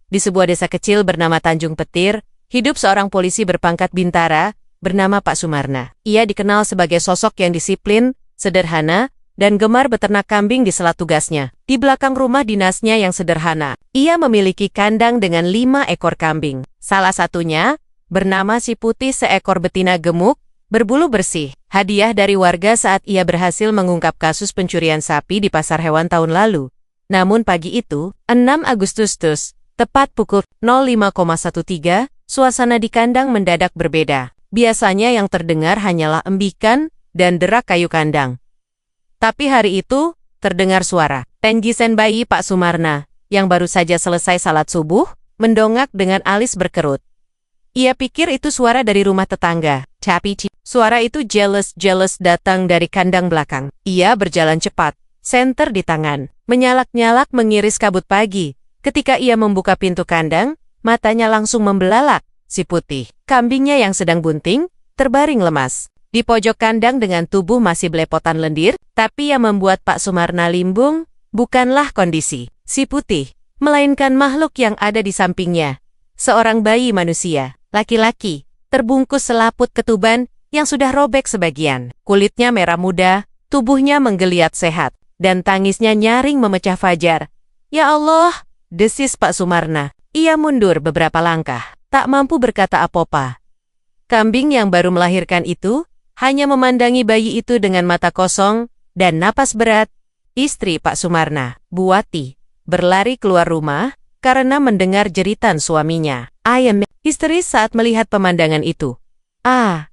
Di sebuah desa kecil bernama Tanjung Petir, hidup seorang polisi berpangkat bintara bernama Pak Sumarna. Ia dikenal sebagai sosok yang disiplin, sederhana, dan gemar beternak kambing di sela tugasnya. Di belakang rumah dinasnya yang sederhana, ia memiliki kandang dengan 5 ekor kambing. Salah satunya bernama si Putih, seekor betina gemuk, berbulu bersih. Hadiah dari warga saat ia berhasil mengungkap kasus pencurian sapi di pasar hewan tahun lalu. Namun pagi itu, 6 Agustus, tepat pukul 05,13, suasana di kandang mendadak berbeda. Biasanya yang terdengar hanyalah embikan dan derak kayu kandang. Tapi hari itu, terdengar suara tenggisan bayi Pak Sumarna, yang baru saja selesai salat subuh, mendongak dengan alis berkerut. Ia pikir itu suara dari rumah tetangga, tapi suara itu jelas datang dari kandang belakang. Ia berjalan cepat, senter di tangan, menyalak-nyalak mengiris kabut pagi. Ketika ia membuka pintu kandang, matanya langsung membelalak. Si Putih, kambingnya yang sedang bunting, terbaring lemas di pojok kandang dengan tubuh masih belepotan lendir, tapi yang membuat Pak Sumarna limbung bukanlah kondisi si Putih, melainkan makhluk yang ada di sampingnya. Seorang bayi manusia, laki-laki, terbungkus selaput ketuban yang sudah robek sebagian. Kulitnya merah muda, tubuhnya menggeliat sehat, dan tangisnya nyaring memecah fajar. Ya Allah, desis Pak Sumarna. Ia mundur beberapa langkah, tak mampu berkata apa-apa. Kambing yang baru melahirkan itu hanya memandangi bayi itu dengan mata kosong dan napas berat. Istri Pak Sumarna, Buati, berlari keluar rumah karena mendengar jeritan suaminya. Ayam histeris saat melihat pemandangan itu. Ah,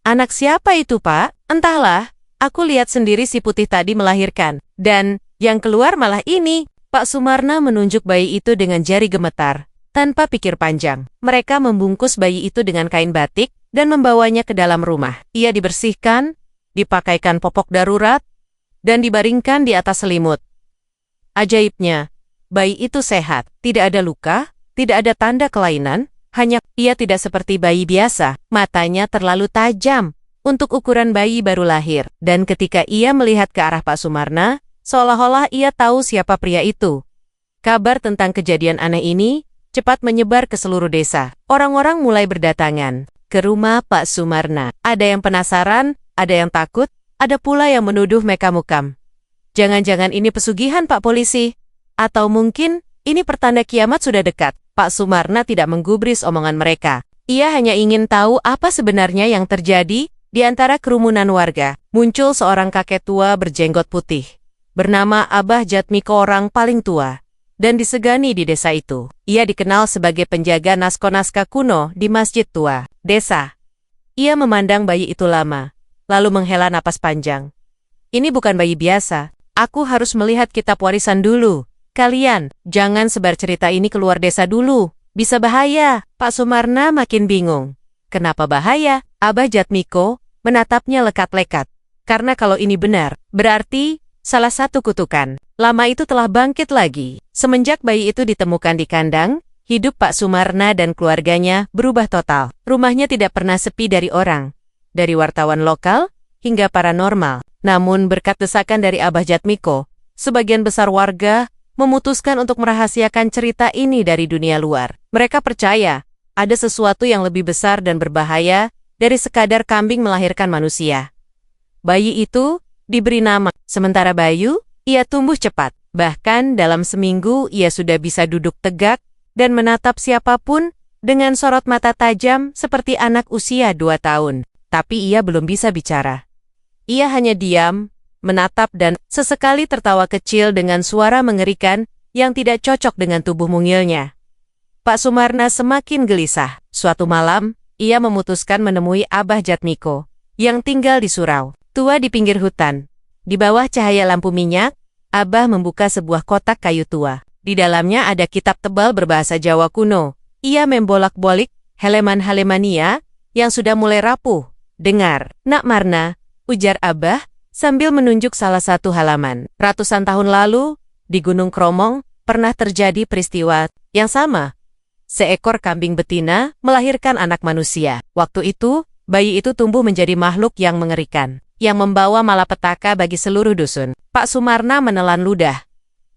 anak siapa itu, Pak? Entahlah, aku lihat sendiri si Putih tadi melahirkan. Dan yang keluar malah ini. Pak Sumarna menunjuk bayi itu dengan jari gemetar. Tanpa pikir panjang, mereka membungkus bayi itu dengan kain batik dan membawanya ke dalam rumah. Ia dibersihkan, dipakaikan popok darurat, dan dibaringkan di atas selimut. Ajaibnya, bayi itu sehat, tidak ada luka, tidak ada tanda kelainan, hanya ia tidak seperti bayi biasa, matanya terlalu tajam untuk ukuran bayi baru lahir. Dan ketika ia melihat ke arah Pak Sumarna, seolah-olah ia tahu siapa pria itu. Kabar tentang kejadian aneh ini cepat menyebar ke seluruh desa. Orang-orang mulai berdatangan ke rumah Pak Sumarna. Ada yang penasaran, ada yang takut, ada pula yang menuduh mekam-mukam. Jangan-jangan ini pesugihan Pak Polisi? Atau mungkin ini pertanda kiamat sudah dekat? Pak Sumarna tidak menggubris omongan mereka. Ia hanya ingin tahu apa sebenarnya yang terjadi di antara kerumunan warga. Muncul seorang kakek tua berjenggot putih, bernama Abah Jatmiko, orang paling tua dan disegani di desa itu. Ia dikenal sebagai penjaga naskah-naskah kuno di masjid tua desa. Ia memandang bayi itu lama, lalu menghela napas panjang. Ini bukan bayi biasa. Aku harus melihat kitab warisan dulu. Kalian, jangan sebar cerita ini keluar desa dulu. Bisa bahaya. Pak Sumarna makin bingung. Kenapa bahaya? Abah Jatmiko menatapnya lekat-lekat. Karena kalau ini benar, berarti salah satu kutukan lama itu telah bangkit lagi. Semenjak bayi itu ditemukan di kandang, hidup Pak Sumarna dan keluarganya berubah total. Rumahnya tidak pernah sepi dari orang, dari wartawan lokal hingga paranormal. Namun berkat desakan dari Abah Jatmiko, sebagian besar warga memutuskan untuk merahasiakan cerita ini dari dunia luar. Mereka percaya ada sesuatu yang lebih besar dan berbahaya dari sekadar kambing melahirkan manusia. Bayi itu diberi nama. Sementara Bayu, ia tumbuh cepat. Bahkan dalam seminggu ia sudah bisa duduk tegak dan menatap siapapun dengan sorot mata tajam seperti anak usia 2 tahun. Tapi ia belum bisa bicara. Ia hanya diam, menatap dan sesekali tertawa kecil dengan suara mengerikan yang tidak cocok dengan tubuh mungilnya. Pak Sumarna semakin gelisah. Suatu malam, ia memutuskan menemui Abah Jatmiko yang tinggal di surau tua di pinggir hutan. Di bawah cahaya lampu minyak, Abah membuka sebuah kotak kayu tua. Di dalamnya ada kitab tebal berbahasa Jawa kuno. Ia membolak-balik halaman-halamannya yang sudah mulai rapuh. Dengar, Nak Marna, ujar Abah sambil menunjuk salah satu halaman. Ratusan tahun lalu, di Gunung Kromong, pernah terjadi peristiwa yang sama. Seekor kambing betina melahirkan anak manusia. Waktu itu, bayi itu tumbuh menjadi makhluk yang mengerikan, yang membawa malapetaka bagi seluruh dusun. Pak Sumarna menelan ludah.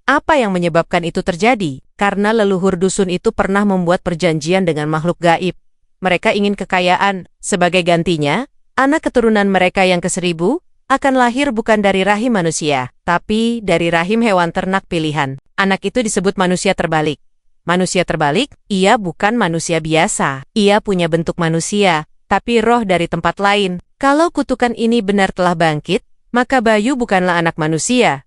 Apa yang menyebabkan itu terjadi? Karena leluhur dusun itu pernah membuat perjanjian dengan makhluk gaib. Mereka ingin kekayaan. Sebagai gantinya, anak keturunan mereka yang ke-1000 akan lahir bukan dari rahim manusia, tapi dari rahim hewan ternak pilihan. Anak itu disebut manusia terbalik. Manusia terbalik, ia bukan manusia biasa. Ia punya bentuk manusia, tapi roh dari tempat lain. Kalau kutukan ini benar telah bangkit, maka Bayu bukanlah anak manusia.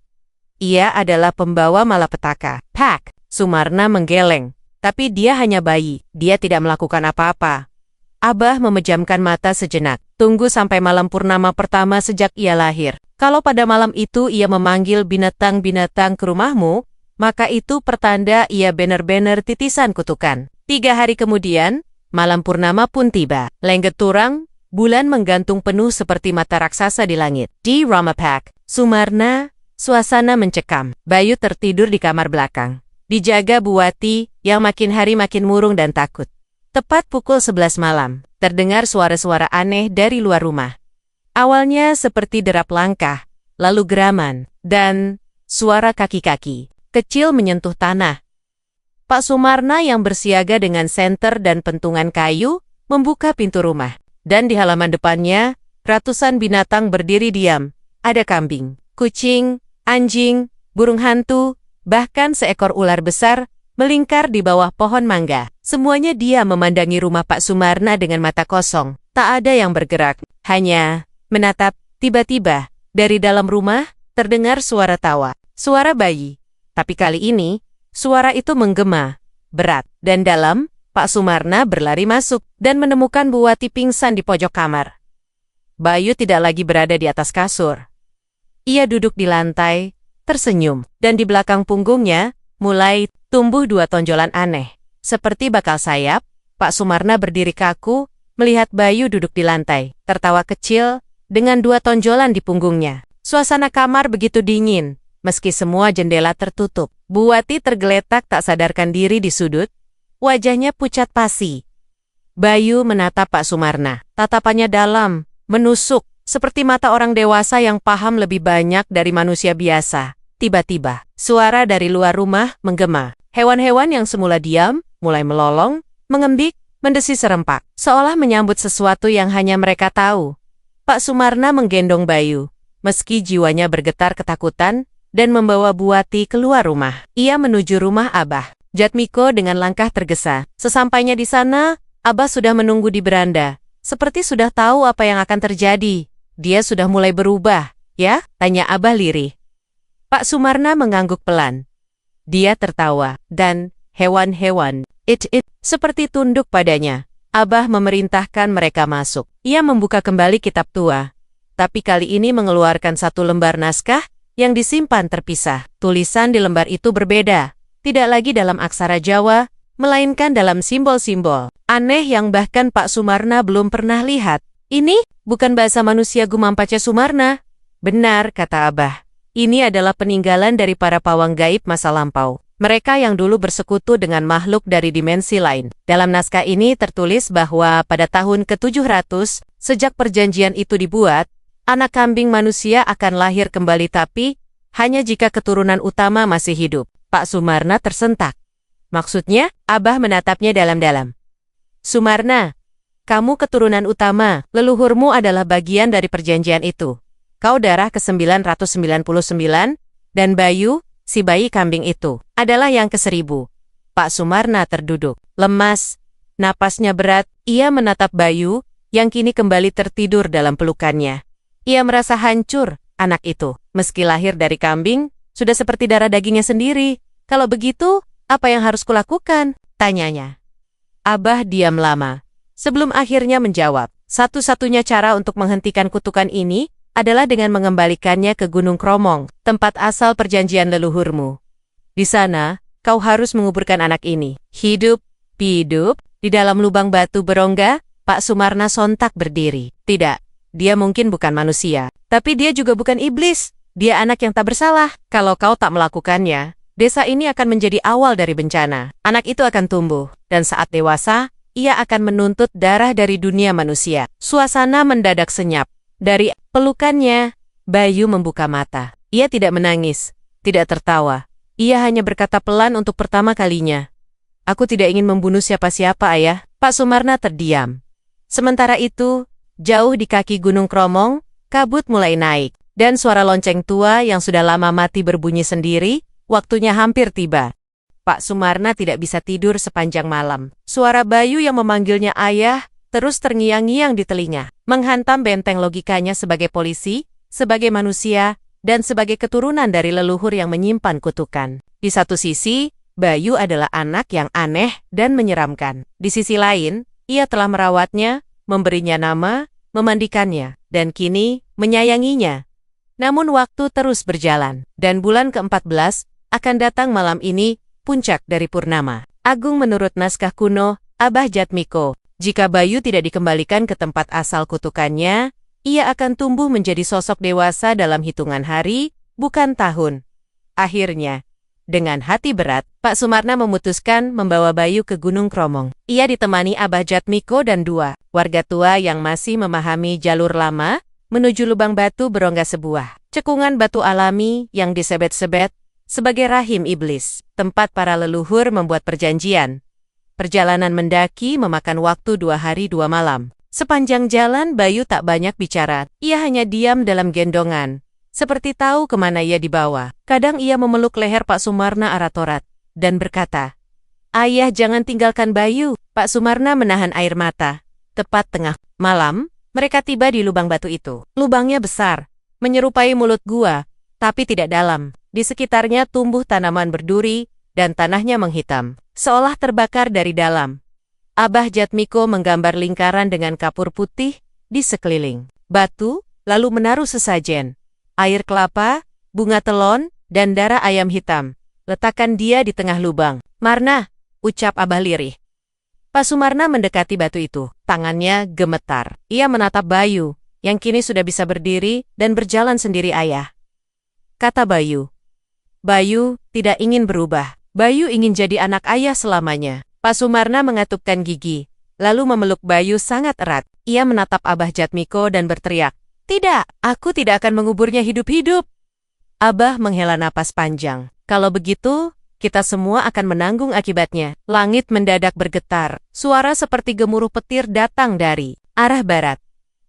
Ia adalah pembawa malapetaka. Pak, Sumarna menggeleng. Tapi dia hanya bayi, dia tidak melakukan apa-apa. Abah memejamkan mata sejenak. Tunggu sampai malam purnama pertama sejak ia lahir. Kalau pada malam itu ia memanggil binatang-binatang ke rumahmu, maka itu pertanda ia benar-benar titisan kutukan. 3 hari kemudian, malam purnama pun tiba. Lengget turang, bulan menggantung penuh seperti mata raksasa di langit. Di Ramapak, Sumarna, suasana mencekam. Bayu tertidur di kamar belakang. Dijaga Buati, yang makin hari makin murung dan takut. Tepat pukul 11 malam, terdengar suara-suara aneh dari luar rumah. Awalnya seperti derap langkah, lalu geraman, dan suara kaki-kaki kecil menyentuh tanah. Pak Sumarna yang bersiaga dengan senter dan pentungan kayu, membuka pintu rumah. Dan di halaman depannya, ratusan binatang berdiri diam. Ada kambing, kucing, anjing, burung hantu, bahkan seekor ular besar, melingkar di bawah pohon mangga. Semuanya diam memandangi rumah Pak Sumarna dengan mata kosong. Tak ada yang bergerak, hanya menatap. Tiba-tiba, dari dalam rumah, terdengar suara tawa. Suara bayi. Tapi kali ini, suara itu menggema, berat, dan dalam. Pak Sumarna berlari masuk dan menemukan Buati pingsan di pojok kamar. Bayu tidak lagi berada di atas kasur. Ia duduk di lantai, tersenyum, dan di belakang punggungnya mulai tumbuh 2 tonjolan aneh. Seperti bakal sayap, Pak Sumarna berdiri kaku, melihat Bayu duduk di lantai, tertawa kecil, dengan 2 tonjolan di punggungnya. Suasana kamar begitu dingin. Meski semua jendela tertutup, Buati tergeletak tak sadarkan diri di sudut, wajahnya pucat pasi. Bayu menatap Pak Sumarna, tatapannya dalam, menusuk, seperti mata orang dewasa yang paham lebih banyak dari manusia biasa. Tiba-tiba, suara dari luar rumah menggema. Hewan-hewan yang semula diam, mulai melolong, mengembik, mendesis serempak, seolah menyambut sesuatu yang hanya mereka tahu. Pak Sumarna menggendong Bayu, meski jiwanya bergetar ketakutan, dan membawa Buati keluar rumah. Ia menuju rumah Abah. Jatmiko dengan langkah tergesa. Sesampainya di sana, Abah sudah menunggu di beranda. Seperti sudah tahu apa yang akan terjadi. Dia sudah mulai berubah, ya? Tanya Abah lirih. Pak Sumarna mengangguk pelan. Dia tertawa, dan hewan-hewan, seperti tunduk padanya. Abah memerintahkan mereka masuk. Ia membuka kembali kitab tua. Tapi kali ini mengeluarkan 1 lembar naskah, yang disimpan terpisah. Tulisan di lembar itu berbeda, tidak lagi dalam aksara Jawa, melainkan dalam simbol-simbol aneh yang bahkan Pak Sumarna belum pernah lihat. Ini bukan bahasa manusia, gumam Pak Sumarna. Benar, kata Abah. Ini adalah peninggalan dari para pawang gaib masa lampau. Mereka yang dulu bersekutu dengan makhluk dari dimensi lain. Dalam naskah ini tertulis bahwa pada tahun ke-700, sejak perjanjian itu dibuat, anak kambing manusia akan lahir kembali, tapi hanya jika keturunan utama masih hidup. Pak Sumarna tersentak. Maksudnya? Abah menatapnya dalam-dalam. Sumarna, kamu keturunan utama, leluhurmu adalah bagian dari perjanjian itu. Kau darah ke-999, dan Bayu, si bayi kambing itu, adalah yang ke-1000. Pak Sumarna terduduk, lemas, napasnya berat. Ia menatap Bayu, yang kini kembali tertidur dalam pelukannya. Ia merasa hancur, anak itu, meski lahir dari kambing, sudah seperti darah dagingnya sendiri. Kalau begitu, apa yang harus kulakukan? Tanyanya. Abah diam lama, sebelum akhirnya menjawab. Satu-satunya cara untuk menghentikan kutukan ini adalah dengan mengembalikannya ke Gunung Kromong, tempat asal perjanjian leluhurmu. Di sana, kau harus menguburkan anak ini. Hidup, di dalam lubang batu berongga. Pak Sumarna sontak berdiri. Tidak. Dia mungkin bukan manusia, tapi dia juga bukan iblis. Dia anak yang tak bersalah. Kalau kau tak melakukannya, desa ini akan menjadi awal dari bencana. Anak itu akan tumbuh, dan saat dewasa, ia akan menuntut darah dari dunia manusia. Suasana mendadak senyap. Dari pelukannya, Bayu membuka mata. Ia tidak menangis, tidak tertawa. Ia hanya berkata pelan untuk pertama kalinya. Aku tidak ingin membunuh siapa-siapa, Ayah. Pak Sumarna terdiam. Sementara itu, jauh di kaki Gunung Kromong, kabut mulai naik, dan suara lonceng tua yang sudah lama mati berbunyi sendiri, waktunya hampir tiba. Pak Sumarna tidak bisa tidur sepanjang malam. Suara Bayu yang memanggilnya ayah terus terngiang-ngiang di telinga, menghantam benteng logikanya sebagai polisi, sebagai manusia, dan sebagai keturunan dari leluhur yang menyimpan kutukan. Di satu sisi, Bayu adalah anak yang aneh dan menyeramkan. Di sisi lain, ia telah merawatnya, memberinya nama, memandikannya, dan kini menyayanginya. Namun waktu terus berjalan, dan bulan ke-14 akan datang malam ini, puncak dari purnama. Agung menurut naskah kuno, Abah Jatmiko, jika Bayu tidak dikembalikan ke tempat asal kutukannya, ia akan tumbuh menjadi sosok dewasa dalam hitungan hari, bukan tahun. Akhirnya, dengan hati berat, Pak Sumarna memutuskan membawa Bayu ke Gunung Kromong. Ia ditemani Abah Jatmiko dan dua warga tua yang masih memahami jalur lama, menuju lubang batu berongga sebuah cekungan batu alami yang disebet-sebet sebagai rahim iblis, tempat para leluhur membuat perjanjian. Perjalanan mendaki memakan waktu 2 hari 2 malam. Sepanjang jalan Bayu tak banyak bicara, ia hanya diam dalam gendongan, seperti tahu kemana ia dibawa. Kadang ia memeluk leher Pak Sumarna aratorat, dan berkata, "Ayah, jangan tinggalkan Bayu." Pak Sumarna menahan air mata. Tepat tengah malam, mereka tiba di lubang batu itu. Lubangnya besar, menyerupai mulut gua, tapi tidak dalam. Di sekitarnya tumbuh tanaman berduri, dan tanahnya menghitam, seolah terbakar dari dalam. Abah Jatmiko menggambar lingkaran dengan kapur putih di sekeliling batu, lalu menaruh sesajen, air kelapa, bunga telon, dan darah ayam hitam. Letakkan dia di tengah lubang. "Marna," ucap Abah lirih. Pak Sumarna mendekati batu itu. Tangannya gemetar. Ia menatap Bayu, yang kini sudah bisa berdiri dan berjalan sendiri. "Ayah," kata Bayu. Bayu tidak ingin berubah. Bayu ingin jadi anak ayah selamanya. Pak Sumarna mengatupkan gigi, lalu memeluk Bayu sangat erat. Ia menatap Abah Jatmiko dan berteriak, "Tidak, aku tidak akan menguburnya hidup-hidup." Abah menghela napas panjang. "Kalau begitu, kita semua akan menanggung akibatnya." Langit mendadak bergetar. Suara seperti gemuruh petir datang dari arah barat.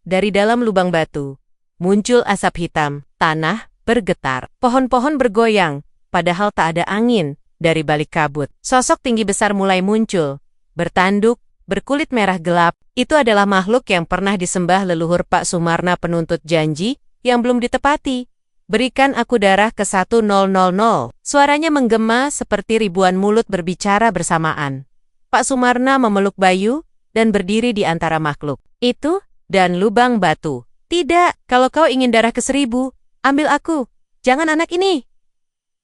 Dari dalam lubang batu, muncul asap hitam. Tanah bergetar. Pohon-pohon bergoyang, padahal tak ada angin. Dari balik kabut, sosok tinggi besar mulai muncul. Bertanduk, berkulit merah gelap. Itu adalah makhluk yang pernah disembah leluhur Pak Sumarna, penuntut janji yang belum ditepati. "Berikan aku darah ke 1000." Suaranya menggema seperti ribuan mulut berbicara bersamaan. Pak Sumarna memeluk Bayu dan berdiri di antara makhluk itu dan lubang batu. "Tidak, kalau kau ingin darah ke 1000, ambil aku, jangan anak ini."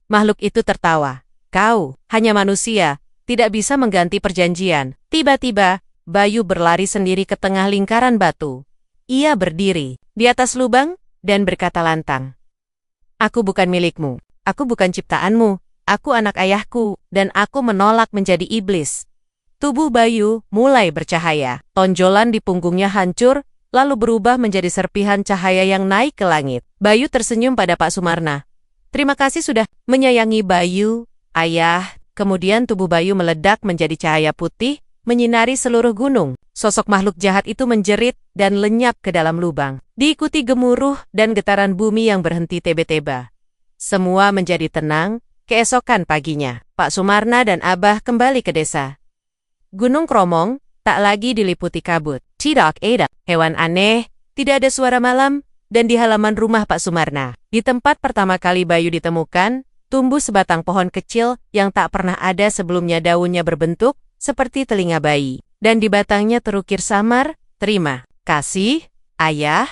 Makhluk itu tertawa. "Kau hanya manusia, tidak bisa mengganti perjanjian." Tiba-tiba, Bayu berlari sendiri ke tengah lingkaran batu. Ia berdiri di atas lubang dan berkata lantang, "Aku bukan milikmu, aku bukan ciptaanmu, aku anak ayahku, dan aku menolak menjadi iblis." Tubuh Bayu mulai bercahaya. Tonjolan di punggungnya hancur, lalu berubah menjadi serpihan cahaya yang naik ke langit. Bayu tersenyum pada Pak Sumarna. "Terima kasih sudah menyayangi Bayu, Ayah." Kemudian tubuh Bayu meledak menjadi cahaya putih, menyinari seluruh gunung. Sosok makhluk jahat itu menjerit dan lenyap ke dalam lubang. Diikuti gemuruh dan getaran bumi yang berhenti tiba-tiba. Semua menjadi tenang. Keesokan paginya, Pak Sumarna dan Abah kembali ke desa. Gunung Kromong tak lagi diliputi kabut. Tidak ada hewan aneh, tidak ada suara malam, dan di halaman rumah Pak Sumarna, di tempat pertama kali Bayu ditemukan, tumbuh sebatang pohon kecil yang tak pernah ada sebelumnya. Daunnya berbentuk seperti telinga bayi, dan di batangnya terukir samar, "Terima kasih, Ayah."